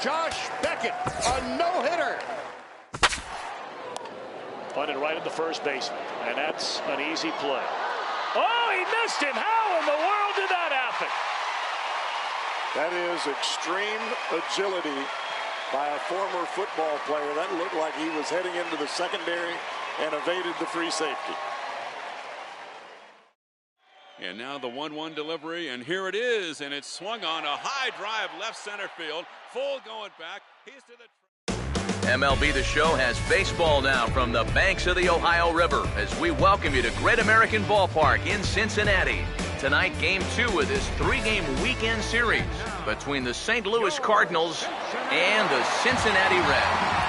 Josh Beckett, a no-hitter. Punted right at the first baseman, and that's an easy play. Oh, he missed him. How in the world did that happen? That is extreme agility by a former football player. That looked like he was heading into the secondary and evaded the free safety. And now the 1-1 delivery, and here it is, and it's swung on a high drive left center field. Full going back. He's to the... MLB The Show has baseball now from the banks of the Ohio River as we welcome you to Great American Ballpark in Cincinnati. Tonight, Game 2 of this 3-game weekend series between the St. Louis Cardinals and the Cincinnati Reds.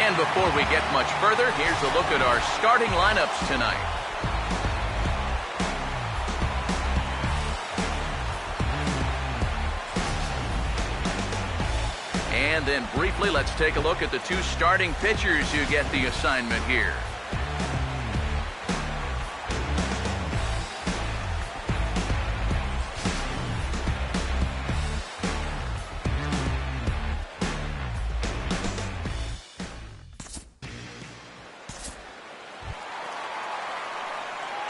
And before we get much further, here's a look at our starting lineups tonight. And then briefly, let's take a look at the two starting pitchers who get the assignment here.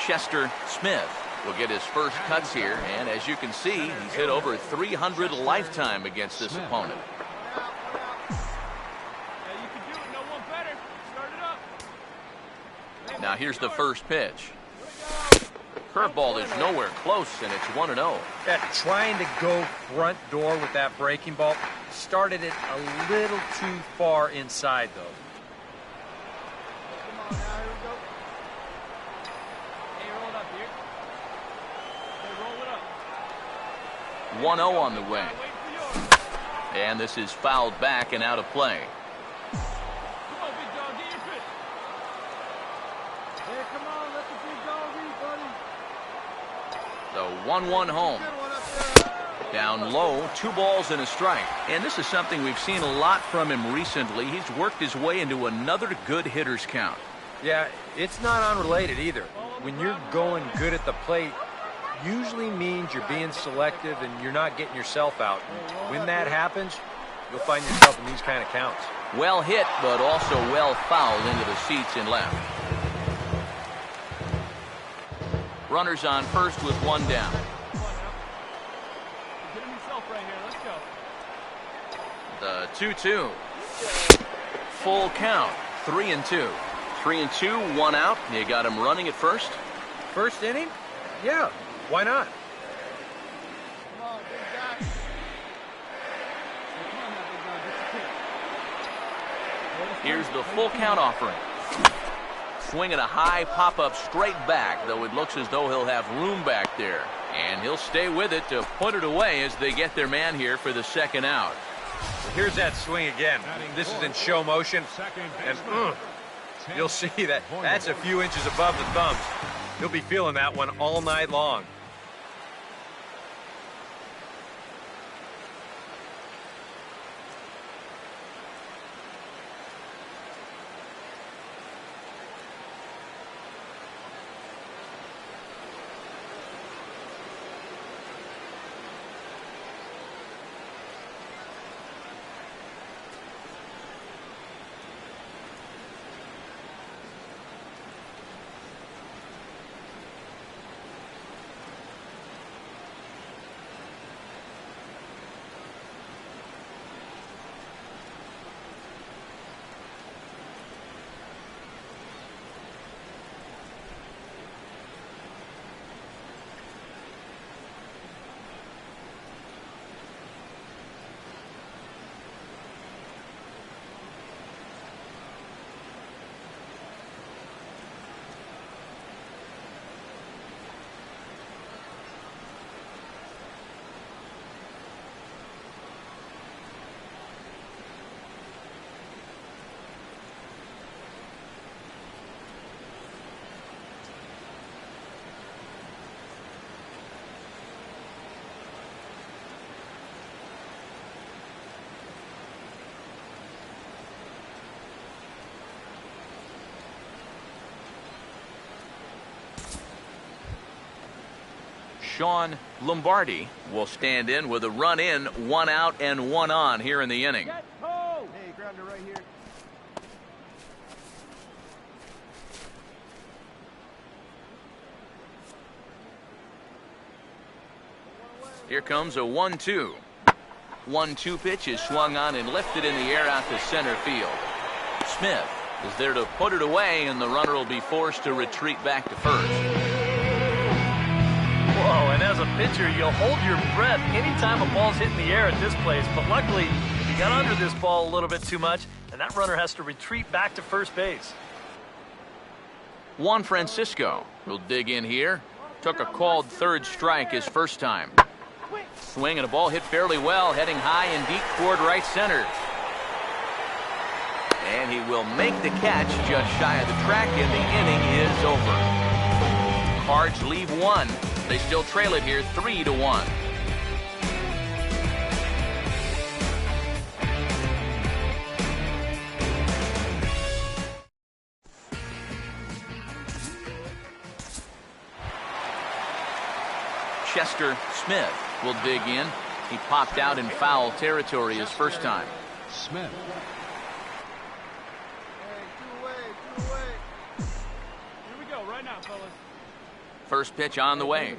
Chester Smith will get his first cuts here, and as you can see, he's hit over 300 lifetime against this opponent. Now here's the first pitch. Curveball is nowhere close, and it's 1-0. Yeah, trying to go front door with that breaking ball. Started it a little too far inside, though. 1-0 on the way. And this is fouled back and out of play. The 1-1 home. Down low, 2 balls and a strike. And this is something we've seen a lot from him recently. He's worked his way into another good hitter's count. Yeah, it's not unrelated either. When you're going good at the plate, usually means you're being selective and you're not getting yourself out. And when that happens, you'll find yourself in these kind of counts. Well hit, but also well fouled into the seats in left. Runners on first with 1 down. The 2-2. Full count. 3-2. 3-2, 1 out. You got him running at first. First inning? Yeah, why not? Here's the full count offering. Swinging a high pop-up straight back, though it looks as though he'll have room back there. And he'll stay with it to put it away as they get their man here for the second out. Here's that swing again. This is in show motion. And you'll see that that's a few inches above the thumbs. He'll be feeling that one all night long. Sean Lombardi will stand in with a run in, 1 out and 1 on here in the inning. Hey, ground it right here. Here comes a 1-2. 1-2 pitch is swung on and lifted in the air out to center field. Smith is there to put it away, and the runner will be forced to retreat back to first. Whoa, and as a pitcher, you'll hold your breath anytime a ball's hitting the air at this place. But luckily, he got under this ball a little bit too much, and that runner has to retreat back to first base. Juan Francisco will dig in here. Took a called third strike his first time. Swing and a ball hit fairly well, heading high and deep toward right center. And he will make the catch just shy of the track, and the inning is over. Cards leave one. They still trail it here 3-1. Chester Smith will dig in. He popped out in foul territory his first time. Smith. First pitch on the way.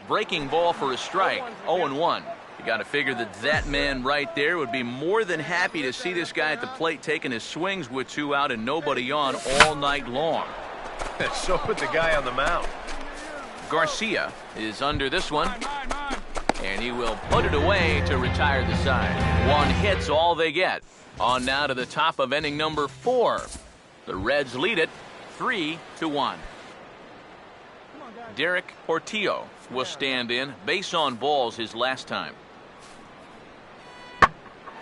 Breaking ball for a strike. 0-1. You got to figure that man right there would be more than happy to see this guy at the plate taking his swings with 2 out and nobody on all night long. So would the guy on the mound. Garcia is under this one, and he will put it away to retire the side. 1 hit's all they get. On now to the top of inning number 4. The Reds lead it 3-1. Derek Portillo will stand in. Base on balls his last time.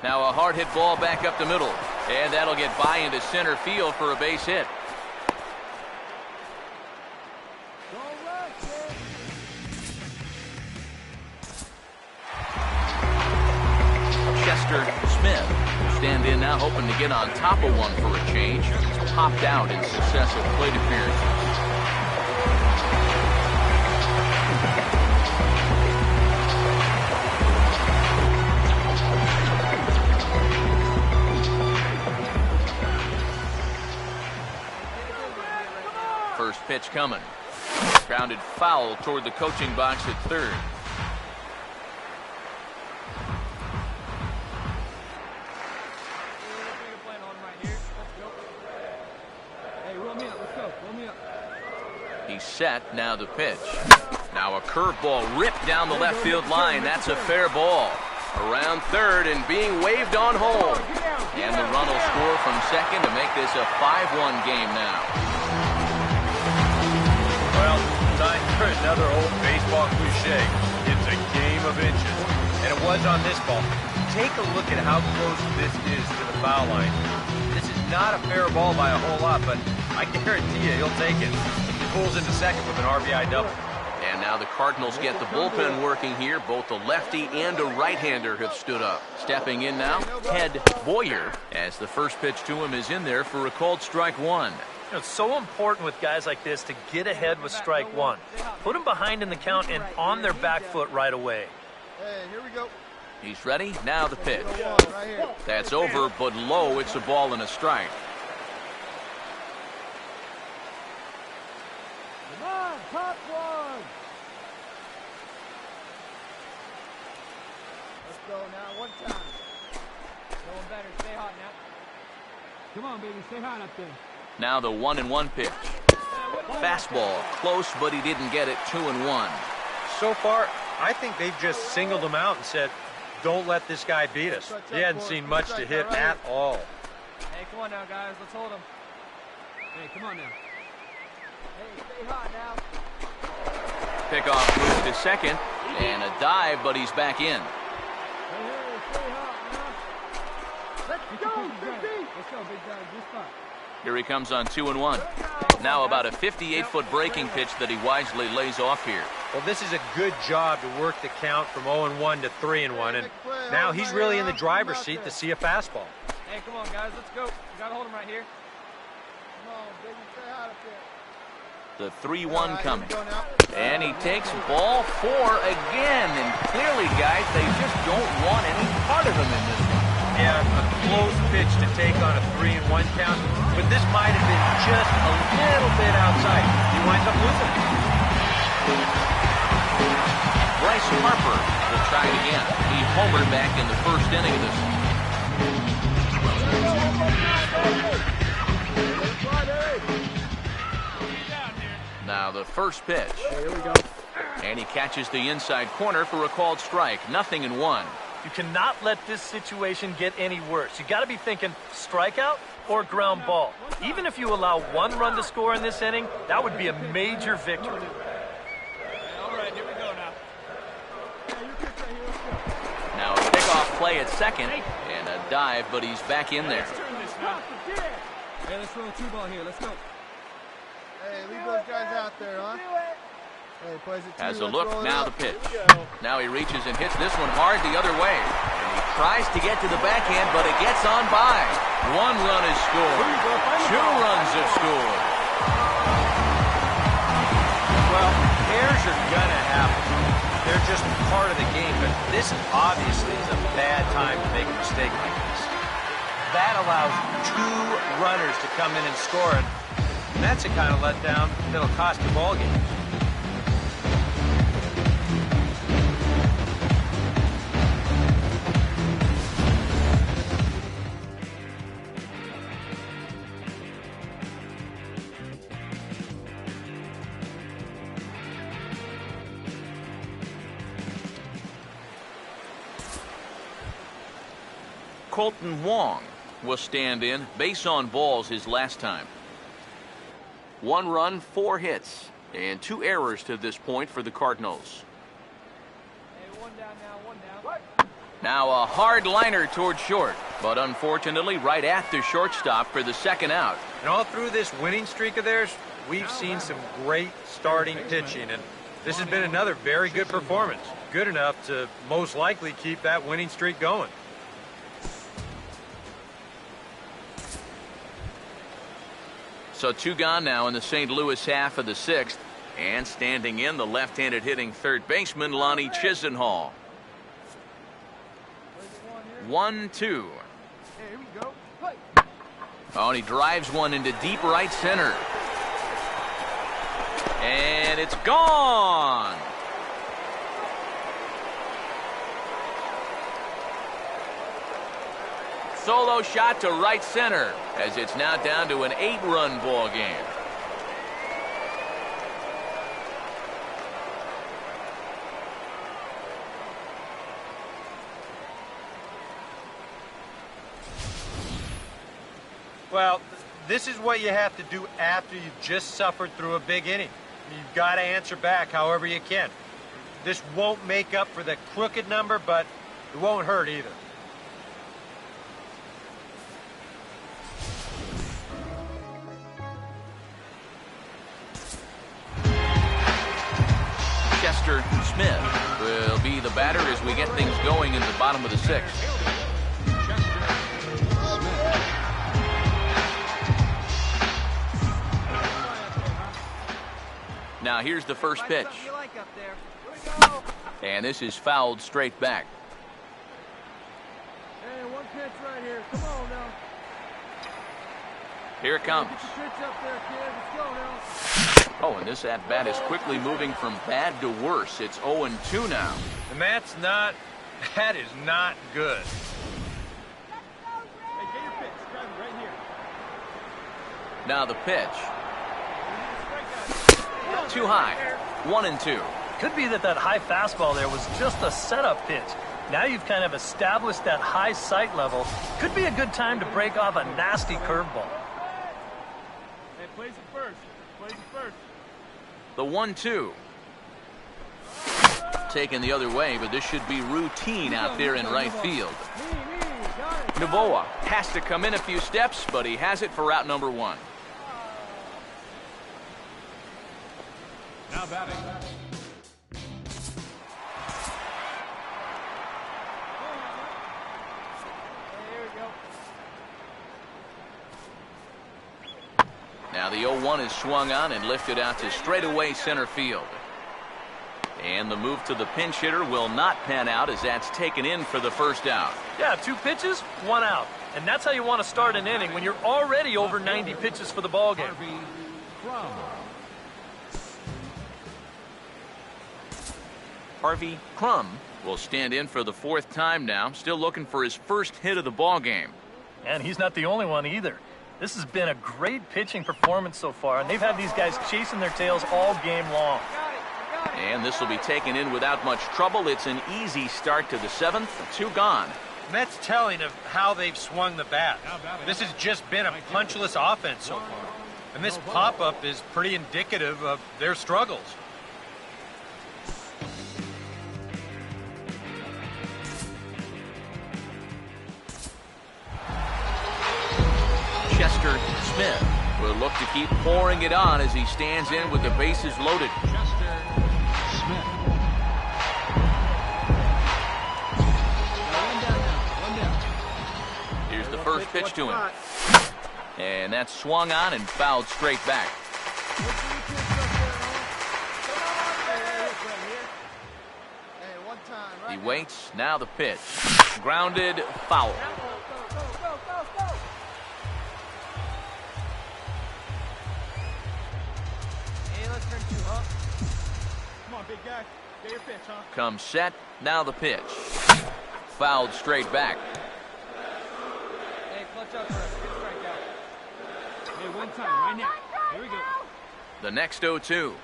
Now a hard hit ball back up the middle, and that'll get by into center field for a base hit. Chester Smith will stand in now, hoping to get on top of one for a change. He's popped out in successive plate appearances. First pitch coming. Grounded foul toward the coaching box at third. He's set. Now the pitch. Now a curveball ripped down the left field line. That's a fair ball. Around third and being waved on home. And the run will score from second to make this a 5-1 game now. Well, time for another old baseball cliche. It's a game of inches. And it was on this ball. Take a look at how close this is to the foul line. This is not a fair ball by a whole lot, but I guarantee you he'll take it. He pulls into second with an RBI double. And now the Cardinals get the bullpen working here. Both a lefty and a right-hander have stood up. Stepping in now, Ted Boyer, as the first pitch to him is in there for a called strike 1. You know, it's so important with guys like this to get ahead with strike 1. Put them behind in the count and on their back foot right away. Hey, here we go. He's ready. Now the pitch. That's over, but low. It's a ball and a strike. Come on, top one. Let's go now, one time. Going better, stay hot now. Come on, baby, stay hot up there. Now the 1-1 pitch. Fastball, close, but he didn't get it. 2-1. So far, I think they've just singled him out and said, don't let this guy beat us. He hadn't seen much to hit at all. Hey, come on now, guys. Let's hold him. Hey, come on now. Hey, stay hot now. Pickoff move to second, and a dive, but he's back in. Hey, stay hot now. Let's go, baby. Let's go, big guy. Good spot. Here he comes on 2-1. Now about a 58-foot breaking pitch that he wisely lays off here. Well, this is a good job to work the count from 0-1 to 3-1, and now he's really in the driver's seat to see a fastball. Hey, come on, guys. Let's go. We got to hold him right here. Come on, baby. Stay hot up The 3-1 coming. And he takes ball 4 again. And clearly, guys, they just don't want any part of him in this one. Yeah, a close pitch to take on a 3-1 count, but this might have been just a little bit outside. He winds up losing it. Bryce Harper will try it again. He homered back in the first inning of this one. Now the first pitch. Here we go. And he catches the inside corner for a called strike. 0-1. You cannot let this situation get any worse. You got to be thinking strikeout or ground ball. Even if you allow 1 run to score in this inning, that would be a major victory. All right, here we go now. Now a pickoff play at second and a dive, but he's back in there. Hey, let's roll 2-ball here. Let's go. Hey, leave those guys out there, huh? Hey, plays it 2. Has a Let's look, roll it now up. the pitch. Now he reaches and hits this one hard the other way. And he tries to get to the backhand, but it gets on by. 1 run is scored. 2 runs have scored. Well, errors are gonna happen. They're just part of the game, but this obviously is a bad time to make a mistake like this. That allows 2 runners to come in and score, and that's the kind of letdown that'll cost you ball games. Colton Wong will stand in. Base on balls his last time. 1 run, 4 hits, and 2 errors to this point for the Cardinals. Hey, 1 down now, 1 down. Now a hard liner towards short, but unfortunately right at the shortstop for the second out. And all through this winning streak of theirs, we've seen some great starting pitching, and this has been another very good performance. Good enough to most likely keep that winning streak going. So 2 gone now in the St. Louis half of the 6th. And standing in, the left-handed hitting third baseman, Lonnie Chisenhall. 1-2. Hey, here we go. Play. Oh, and he drives one into deep right center. And it's gone. Solo shot to right center as it's now down to an 8-run ball game. Well, this is what you have to do after you've just suffered through a big inning. You've got to answer back however you can. This won't make up for the crooked number, but it won't hurt either. Chester Smith will be the batter as we get things going in the bottom of the 6th. Now here's the first pitch. And this is fouled straight back. Hey, 1 pitch right here. Come on now. Here it comes. Get your pitch up there, kid. Let's go now. Oh, and this at-bat is quickly moving from bad to worse. It's 0-2 now. And that is not good. Hey, get your pitch. Grab it right here. Now the pitch. Too high. 1-2. Could be that high fastball there was just a setup pitch. Now you've kind of established that high sight level. Could be a good time to break off a nasty curveball. Hey, plays it first. Plays it first. The 1-2. Taken the other way, but this should be routine out there in right field. Novoa has to come in a few steps, but he has it for out number 1. Now batting. Now the The 0-1 is swung on and lifted out to straightaway center field. And the move to the pinch hitter will not pan out as that's taken in for the first out. Yeah, 2 pitches, 1 out. And that's how you want to start an inning when you're already over 90 pitches for the ball game. Harvey Crum will stand in for the 4th time now, still looking for his first hit of the ball game. And he's not the only one either. This has been a great pitching performance so far, and they've had these guys chasing their tails all game long. And this will be taken in without much trouble. It's an easy start to the 7th, 2 gone. And that's telling of how they've swung the bat. This has just been a punchless offense so far. And this pop-up is pretty indicative of their struggles. Chester Smith will look to keep pouring it on as he stands in with the bases loaded. Chester Smith. One down. Here's the first pitch to him. And that's swung on and fouled straight back. He waits, now the pitch. Grounded, foul. Comes set, now the pitch. Fouled straight back. Hey, clutch up for us. Get a strikeout. Hey, one time, right now. Here we go. The next 0-2.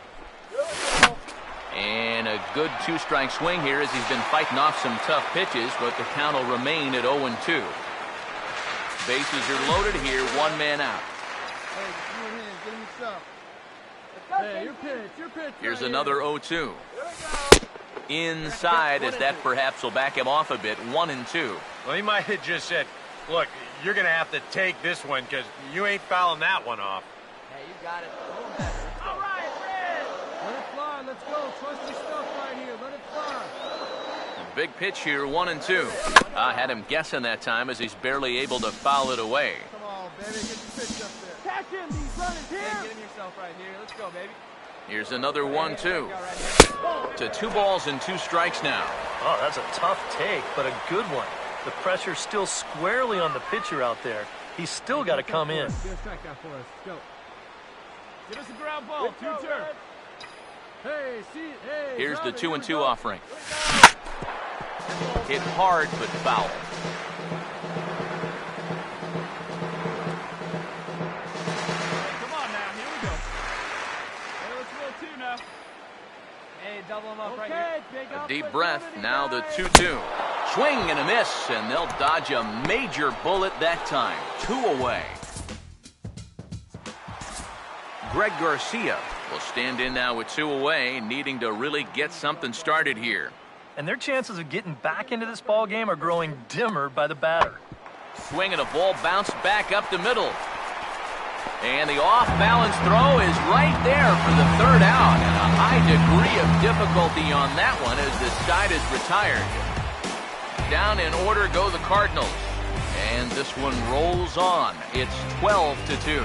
And a good 2-strike swing here as he's been fighting off some tough pitches, but the count will remain at 0-2. Bases are loaded here, 1 man out. Hey, just move in. Get him yourself. Hey, your pitch. Here's another 0-2. Inside as that perhaps will back him off a bit, 1-2. Well, he might have just said, look, you're going to have to take this one because you ain't fouling that one off. Hey, you got it. A little better. All right, Fred. Let it fly. Let's go. Trust your stuff right here. Let it fly. A big pitch here, 1-2. I had him guessing that time as he's barely able to foul it away. Come on, baby. Get your pitch up there. Catch him. These runners here. Hey, get him yourself right here. Let's go, baby. Here's another 1-2. To 2 balls and 2 strikes now. Oh, that's a tough take, but a good one. The pressure's still squarely on the pitcher out there. He's still got to come in. Get a strikeout for us. Go. Give us a ground ball. 2-turn. Hey, see it. Hey. Here's the 2-2 offering. Hit hard, but foul. Double him up right here. A deep breath, now the 2-2. Swing and a miss, and they'll dodge a major bullet that time. 2 away. Greg Garcia will stand in now with 2 away, needing to really get something started here. And their chances of getting back into this ball game are growing dimmer by the batter. Swing and a ball bounced back up the middle. And the off-balance throw is right there for the 3rd out. And a high degree of difficulty on that one as the side is retired. Down in order go the Cardinals. And this one rolls on. It's 12-2.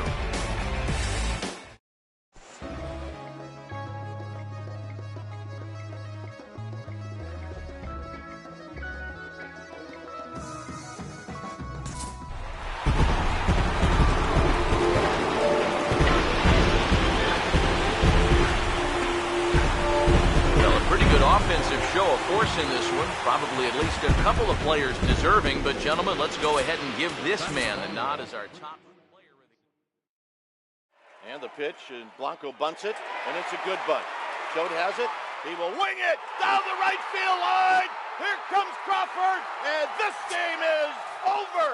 Offensive show of force in this one. Probably at least a couple of players deserving. But, gentlemen, let's go ahead and give this man the nod as our top player. And the pitch, and Blanco bunts it, and it's a good bunt. Choate has it. He will wing it down the right field line. Here comes Crawford, and this game is over.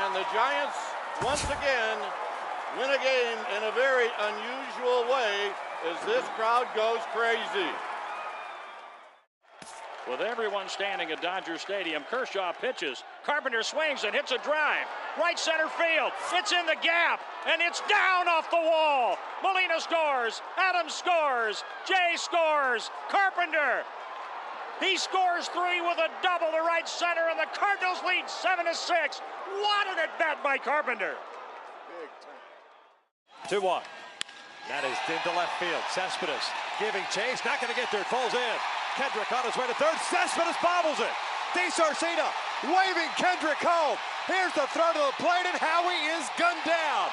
And the Giants, once again, win a game in a very unusual way as this crowd goes crazy. With everyone standing at Dodger Stadium, Kershaw pitches. Carpenter swings and hits a drive. Right center field. It's in the gap, and it's down off the wall. Molina scores. Adams scores. Jay scores. Carpenter. He scores 3 with a double to right center, and the Cardinals lead 7-6. What an at-bat by Carpenter. Big 2-1. That is into left field. Cespedes giving chase. Not going to get there. It falls in. Kendrick on his way to third. Cespedes bobbles it. DeSarcina waving Kendrick home. Here's the throw to the plate, and Howie is gunned down.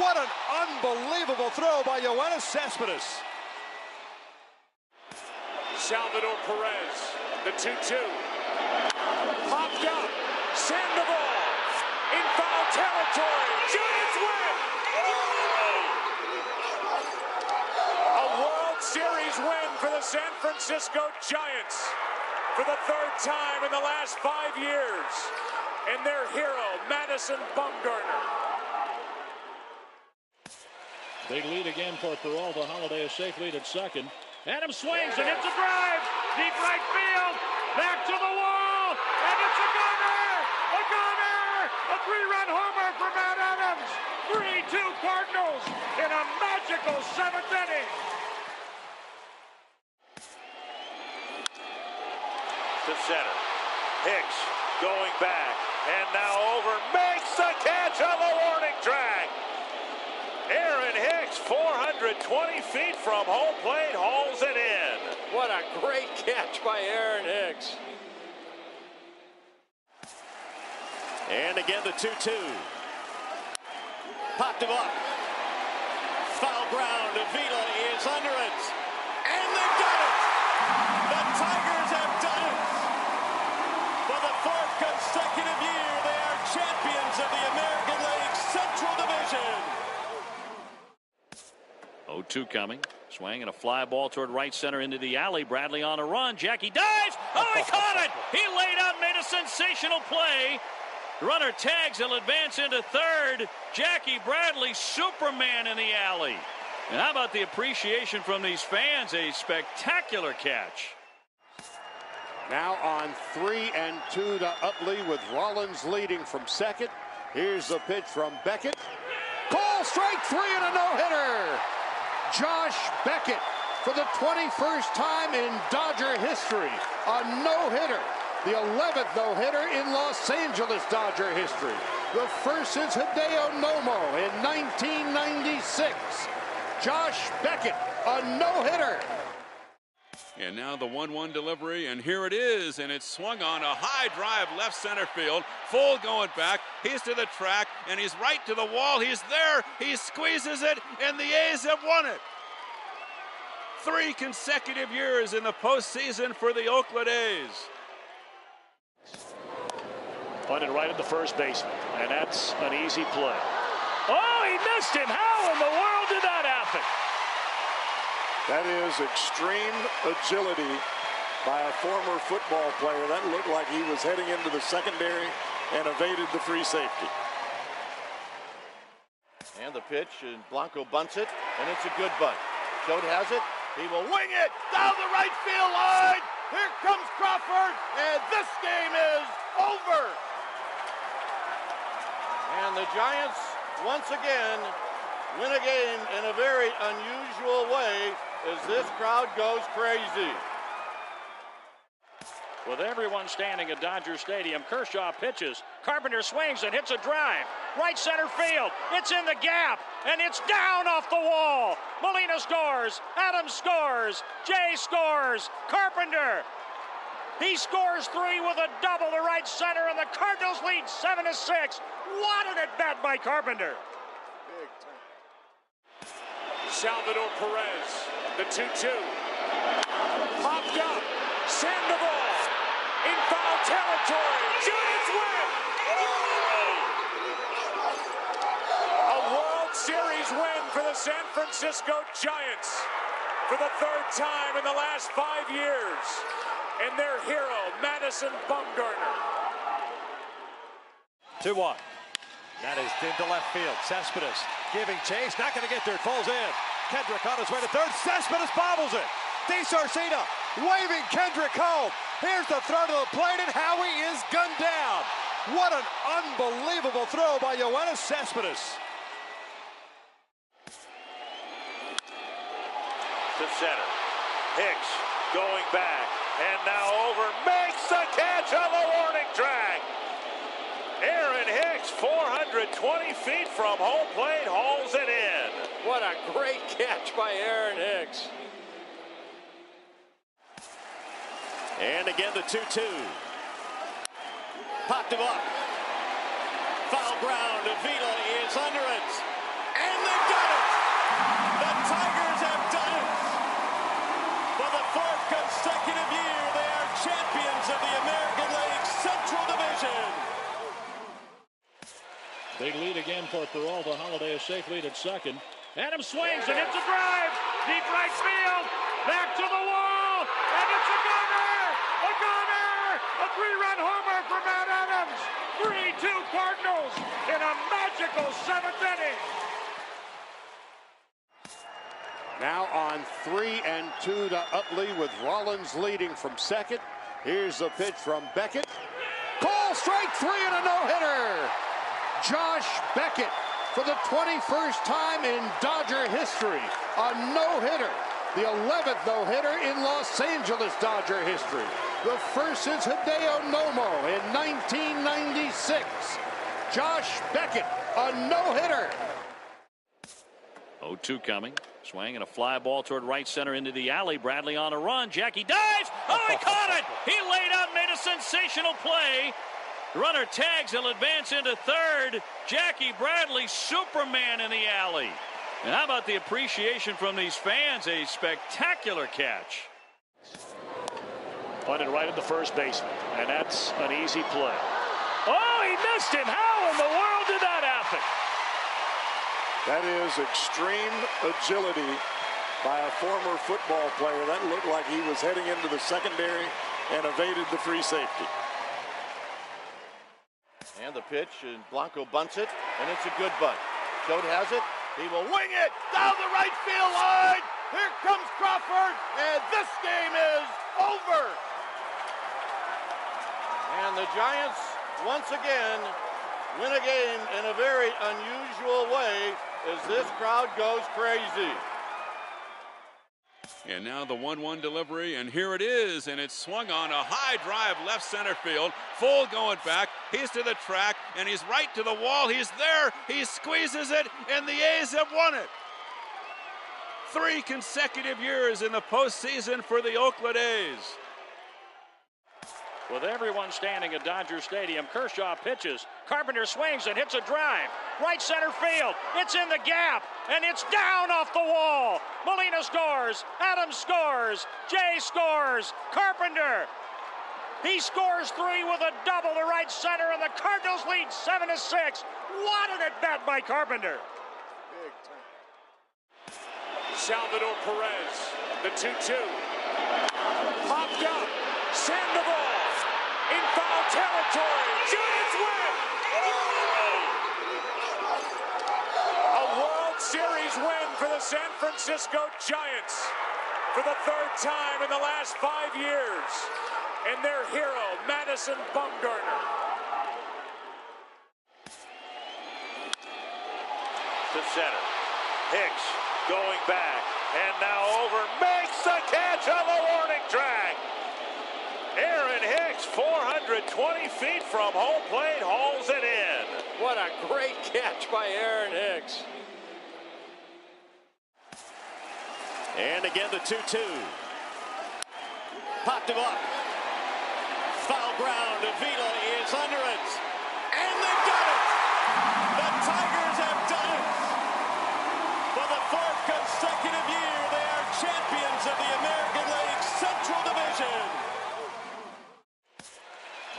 What an unbelievable throw by Yoenis Cespedes. Salvador Perez, the 2-2. Popped up. Sandoval in foul territory. Giants win. A World Series win for the San Francisco Giants for the third time in the last 5 years. And their hero, Madison Bumgarner. Big lead again for Peralta. Holiday a safe lead at second. Adams swings and hits a drive. Deep right field. Back to the wall. And it's a gunner. A gunner. A three-run homer for Matt Adams. 3-2 Cardinals in a magical seventh inning. To center. Hicks going back. And now over. Makes the catch on the warning track. Aaron Hicks, 420 feet from home plate, hauls it in. What a great catch by Aaron Hicks. And again the 2-2. Popped him up. Foul ground. Avila is under it. And they've done it. The Tigers have done it. For the fourth consecutive year, they are champions of the American League Central Division. 0-2 coming. Swing and a fly ball toward right center into the alley. Bradley on a run. Jackie dives. Oh, he caught it. He laid out, made a sensational play. Runner tags. He'll advance into third. Jackie Bradley, Superman in the alley. And how about the appreciation from these fans? A spectacular catch. Now on 3-2 to Utley with Rollins leading from second. Here's the pitch from Beckett. Call strike three and a no-hitter. Josh Beckett for the 21st time in Dodger history. A no-hitter. The 11th no-hitter in Los Angeles Dodger history. The first since Hideo Nomo in 1996. Josh Beckett, a no-hitter. And now the 1-1 delivery, and here it is, and it's swung on a high drive left center field. Full going back. He's to the track, and he's right to the wall. He's there. He squeezes it, and the A's have won it. 3 consecutive years in the postseason for the Oakland A's. Punted right at the first baseman, and that's an easy play. Oh, he missed him. How in the world did that happen? That is extreme agility by a former football player. That looked like he was heading into the secondary and evaded the free safety. And the pitch, and Blanco bunts it, and it's a good bunt. Choate has it. He will wing it down the right field line. Here comes Crawford, and this game is over. And the Giants, once again, win a game in a very unusual way as this crowd goes crazy. With everyone standing at Dodger Stadium, Kershaw pitches. Carpenter swings and hits a drive. Right center field. It's in the gap, and it's down off the wall. Molina scores. Adams scores. Jay scores. Carpenter. He scores 3 with a double to right center, and the Cardinals lead 7-6. What an at-bat by Carpenter. Salvador Perez, the 2-2. Popped up. Sandoval in foul territory. Giants win. A World Series win for the San Francisco Giants for the third time in the last 5 years. And their hero, Madison Bumgarner. 2-1. That is into left field. Cespedes giving chase. Not going to get there. It falls in. Kendrick on his way to third. Cespedes bobbles it. DeSarcina waving Kendrick home. Here's the throw to the plate, and Howie is gunned down. What an unbelievable throw by Yoenis Cespedes. To center. Hicks going back. And now over. Makes the catch on the warning track. Aaron Hicks, 420 feet from home plate, hauls it in. What a great catch by Aaron Hicks. And again, the 2-2. Popped him up. Foul ground. Avila is under it. And they've done it. The Tigers have done it. For the fourth consecutive year, they are champions of the American League Central Division. Big lead again for Peralta. Holiday a safe lead at second. Adams swings and hits a drive. Deep right field. Back to the wall. And it's a gunner. A gunner. A three-run homer for Matt Adams. 3-2 Cardinals in a magical seventh inning. Now on 3-2 to Utley with Rollins leading from second. Here's the pitch from Beckett. Call strike three and a no-hitter. Josh Beckett for the 21st time in Dodger history. A no-hitter. The 11th no-hitter in Los Angeles Dodger history. The first is Hideo Nomo in 1996. Josh Beckett, a no-hitter. 0-2 coming. Swing and a fly ball toward right center into the alley. Bradley on a run. Jackie dives. Oh, he caught it. He laid out and made a sensational play. Runner tags. He'll advance into third. Jackie Bradley, Superman in the alley. And how about the appreciation from these fans? A spectacular catch. Punted right at the first baseman, and that's an easy play. Oh, he missed him. How in the world did that happen? That is extreme agility by a former football player. That looked like he was heading into the secondary and evaded the free safety. And the pitch, and Blanco bunts it, and it's a good bunt. Schode has it. He will wing it down the right field line. Here comes Crawford, and this game is over. And the Giants, once again, win a game in a very unusual way as this crowd goes crazy. And now the 1-1 delivery, and here it is, and it's swung on a high drive left center field. Full going back. He's to the track, and he's right to the wall. He's there. He squeezes it, and the A's have won it. 3 consecutive years in the postseason for the Oakland A's. With everyone standing at Dodger Stadium, Kershaw pitches. Carpenter swings and hits a drive. Right center field. It's in the gap, and it's down off the wall. Molina scores. Adams scores. Jay scores. Carpenter. He scores 3 with a double to right center, and the Cardinals lead 7-6. What an at-bat by Carpenter. Salvador Perez, the 2-2. Popped up. Sandoval in foul territory. Giants win. A World Series win for the San Francisco Giants for the 3rd time in the last 5 years. And their hero, Madison Bumgarner. To center. Hicks going back. And now over. Makes the catch on the warning track. Aaron Hicks, 420 feet from home plate, hauls it in. What a great catch by Aaron Hicks. And again, the 2-2. Popped him up. Foul ground. Avila is under it. And they've done it. The Tigers have done it. For the 4th consecutive year, they are champions of the American League Central Division.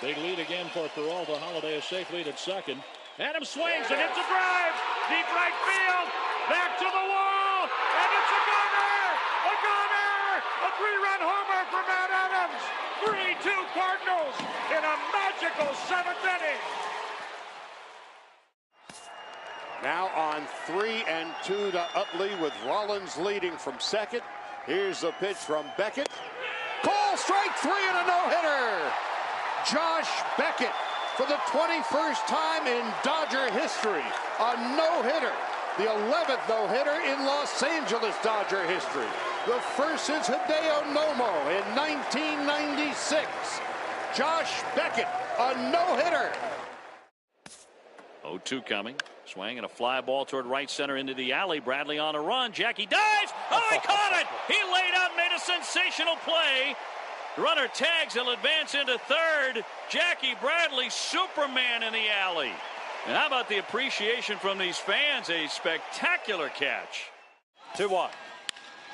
Big lead again for Peralta. Holiday a safe lead at second. Adams swings and hits a drive. Deep right field. Back to the wall. And it's a gunner. A gunner. A 3-run homer for Matt Adams. 3-2 Cardinals in a magical 7th inning. Now on 3-2 to Utley with Rollins leading from second. Here's the pitch from Beckett. Call strike three and a no-hitter. Josh Beckett for the 21st time in Dodger history. A no-hitter. The 11th no-hitter in Los Angeles Dodger history. The first is Hideo Nomo in 1996. Josh Beckett, a no-hitter. 0-2 coming. Swing and a fly ball toward right center into the alley. Bradley on a run. Jackie dives. Oh, he caught it. He laid out and made a sensational play. Runner tags. He'll advance into third. Jackie Bradley, Superman in the alley. And how about the appreciation from these fans? A spectacular catch. 2-1.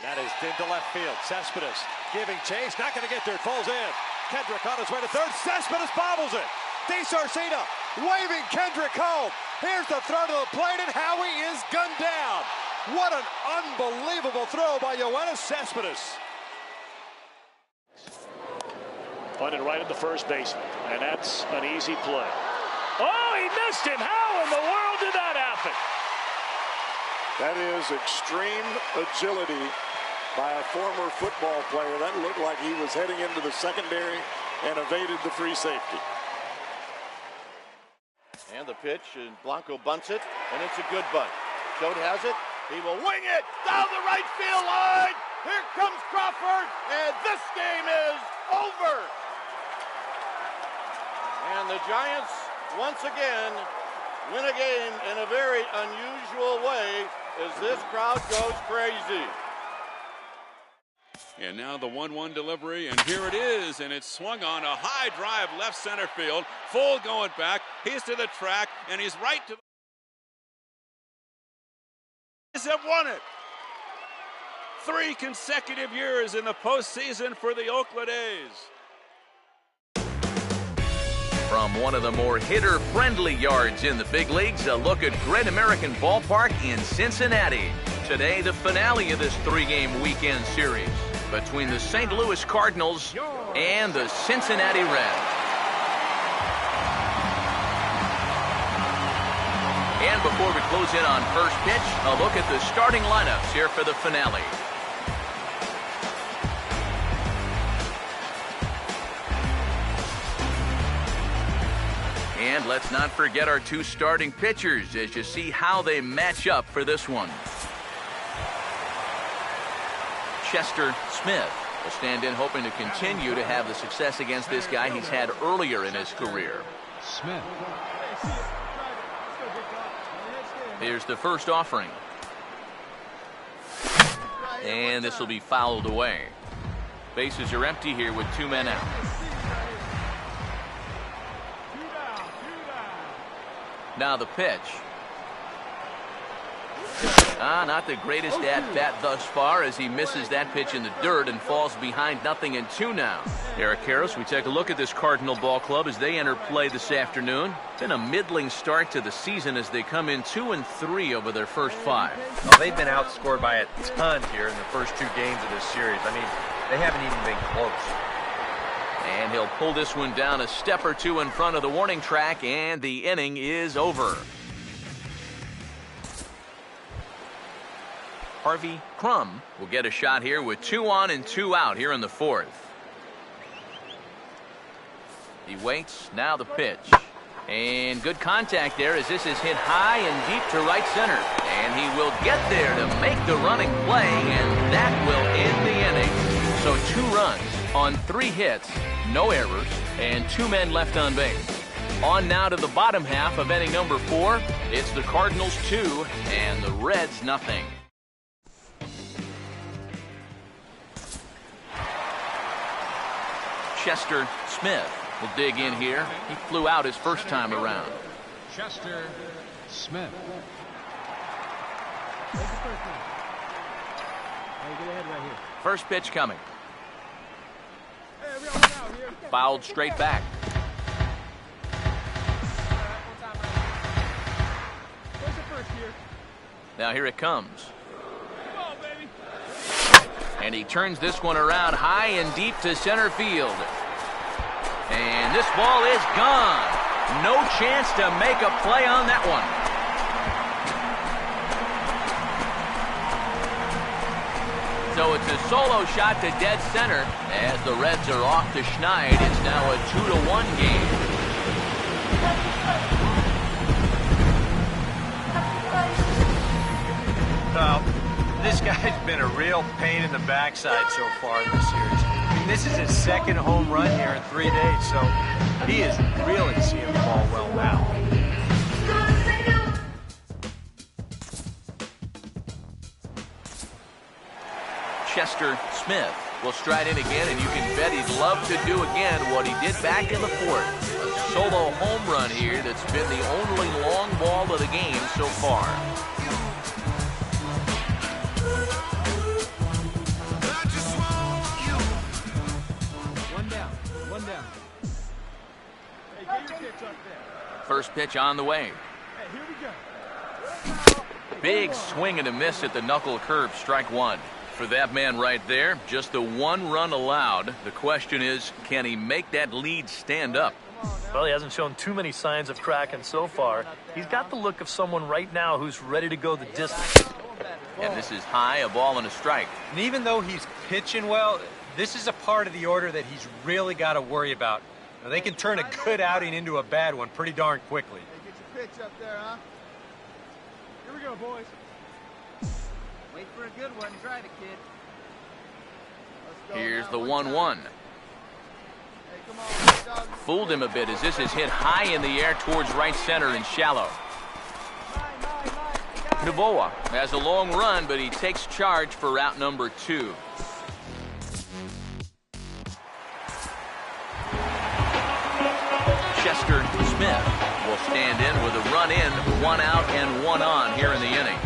That is into left field. Cespedes giving chase. Not going to get there. It falls in. Kendrick on his way to third. Cespedes bobbles it. DeSarcina waving Kendrick home. Here's the throw to the plate, and Howie is gunned down. What an unbelievable throw by Yoenis Cespedes. Punted right at the first baseman, and that's an easy play. Oh, he missed him. How in the world did that happen? That is extreme agility by a former football player. That looked like he was heading into the secondary and evaded the free safety. And the pitch, and Blanco bunts it, and it's a good bunt. Schode has it. He will wing it down the right field line. Here comes Crawford, and this game is over. And the Giants, once again, win a game in a very unusual way as this crowd goes crazy. And now the 1-1 delivery, and here it is, and it's swung on a high drive left center field. Full going back. He's to the track, and he's right to the... He's have won it. 3 consecutive years in the postseason for the Oakland A's. From one of the more hitter-friendly yards in the big leagues, a look at Great American Ballpark in Cincinnati. Today, the finale of this 3-game weekend series between the St. Louis Cardinals and the Cincinnati Reds. And before we close in on first pitch, a look at the starting lineups here for the finale. And let's not forget our 2 starting pitchers as you see how they match up for this one. Chester Smith will stand in hoping to continue to have the success against this guy he's had earlier in his career. Smith. Here's the first offering. And this will be fouled away. Bases are empty here with 2 men out. Now the pitch. Not the greatest at-bat thus far as he misses that pitch in the dirt and falls behind 0-2 now. Eric Harris, we take a look at this Cardinal ball club as they enter play this afternoon. Been a middling start to the season as they come in 2-3 over their first 5. Well, they've been outscored by a ton here in the first 2 games of this series. I mean, they haven't even been close. And he'll pull this one down a step or 2 in front of the warning track, and the inning is over. Harvey Crum will get a shot here with 2 on and 2 out here in the 4th. He waits, now the pitch. And good contact there as this is hit high and deep to right center. And he will get there to make the running play, and that will end the inning. So 2 runs on 3 hits, no errors, and 2 men left on base. On now to the bottom half of inning number 4. It's the Cardinals 2 and the Reds nothing. Chester Smith will dig in here. He flew out his first time around. Chester Smith. First pitch coming. Fouled straight back. Now here it comes. And he turns this one around high and deep to center field. And this ball is gone. No chance to make a play on that one. So it's a solo shot to dead center as the Reds are off to Schneid. It's now a 2-1 game. This guy's been a real pain in the backside so far in this series. I mean, this is his 2nd home run here in 3 days, so he is really seeing the ball well now. Chester Smith will stride in again, and you can bet he'd love to do again what he did back in the fourth. A solo home run here that's been the only long ball of the game so far. One down. Hey, get your pitch up there. First pitch on the way. Hey, here we go. Big swing and a miss at the knuckle curve, strike one. For that man right there, just the one run allowed. The question is, can he make that lead stand up? Well, he hasn't shown too many signs of cracking so far. He's got the look of someone right now who's ready to go the distance. And this is high, a ball and a strike. And even though he's pitching well, this is a part of the order that he's really got to worry about. Now, they can turn a good outing into a bad one pretty darn quickly. Hey, get your pitch up there, huh? Here we go, boys. Wait for a good one. Drive it, kid. Here's the 1-1. Hey, Fooled him a bit as this is hit high in the air towards right center and shallow. Novoa has a long run, but he takes charge for route number 2. Chester Smith will stand in with a run in, 1 out and 1 on here in the inning.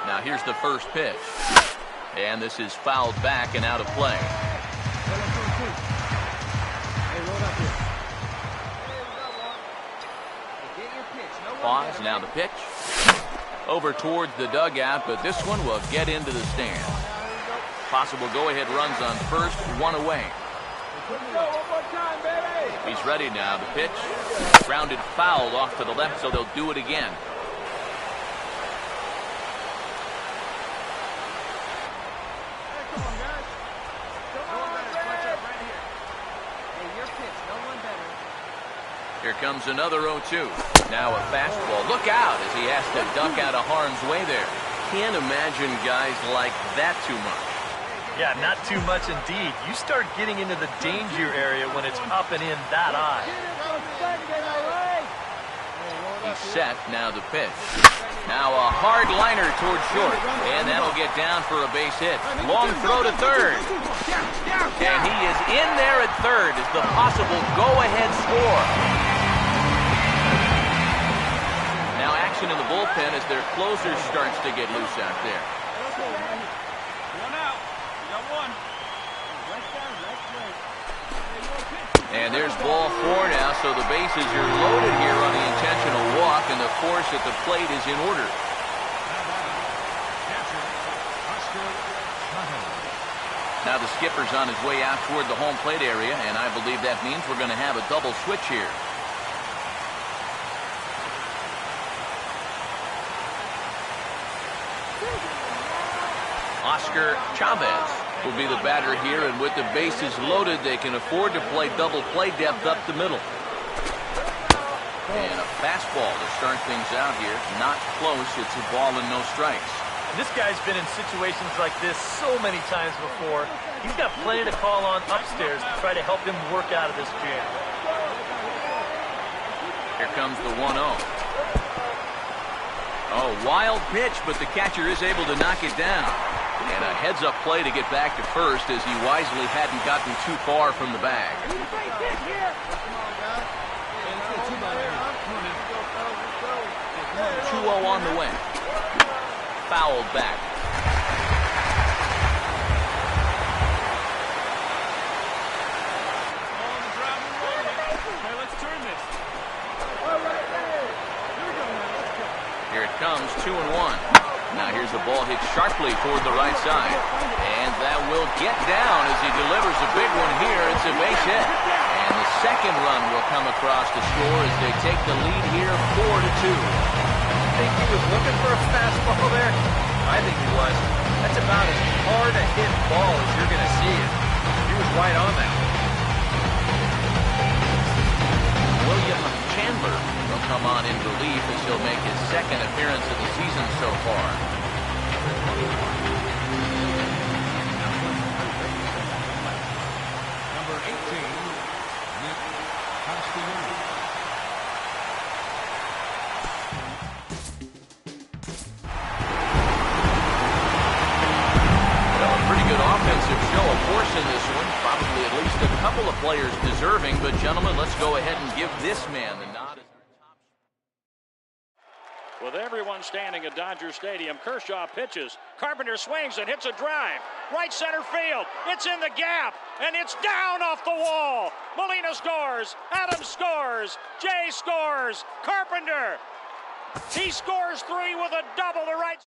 Now here's the first pitch. And this is fouled back and out of play. Pause, now the pitch. Over towards the dugout, but this one will get into the stands. Possible go-ahead runs on first, 1 away. He's ready now, the pitch. Grounded foul off to the left, so they'll do it again. Here comes another 0-2. Now a fastball. Look out as he has to duck out of harm's way there. Can't imagine guys like that too much. Yeah, not too much indeed. You start getting into the danger area when it's up and in that high. He's set, now the pitch. Now a hard liner towards short, and that'll get down for a base hit. Long throw to third. And he is in there at third as the possible go-ahead score. Now action in the bullpen as their closer starts to get loose out there. And there's ball 4 now, so the bases are loaded here on the intentional walk, and the force at the plate is in order. Now the skipper's on his way out toward the home plate area, and I believe that means we're going to have a double switch here. Oscar Chavez will be the batter here, and with the bases loaded, they can afford to play double play depth up the middle. And a fastball to start things out here. Not close. It's a ball and no strikes. This guy's been in situations like this so many times before. He's got plenty to call on upstairs to try to help him work out of this jam. Here comes the 1-0. Oh, wild pitch, but the catcher is able to knock it down. And a heads-up play to get back to first as he wisely hadn't gotten too far from the bag. 2-0 on the way. Fouled back. Here it comes, 2-1. Now here's a ball hit sharply toward the right side. And that will get down as he delivers a big one here. It's a base hit. And the second run will come across the score as they take the lead here 4-2. Think he was looking for a fastball there? I think he was. That's about as hard a hit ball as you're going to see it. He was right on that. William Chandler will come on in relief as he'll make his second appearance of the season so far. Number 18, Nick Castellanos. offensive show, of course, in this one. Probably at least a couple of players deserving. But, gentlemen, let's go ahead and give this man the nod. With everyone standing at Dodger Stadium, Kershaw pitches. Carpenter swings and hits a drive. Right center field. It's in the gap, and it's down off the wall. Molina scores. Adams scores. Jay scores. Carpenter. He scores 3 with a double to right.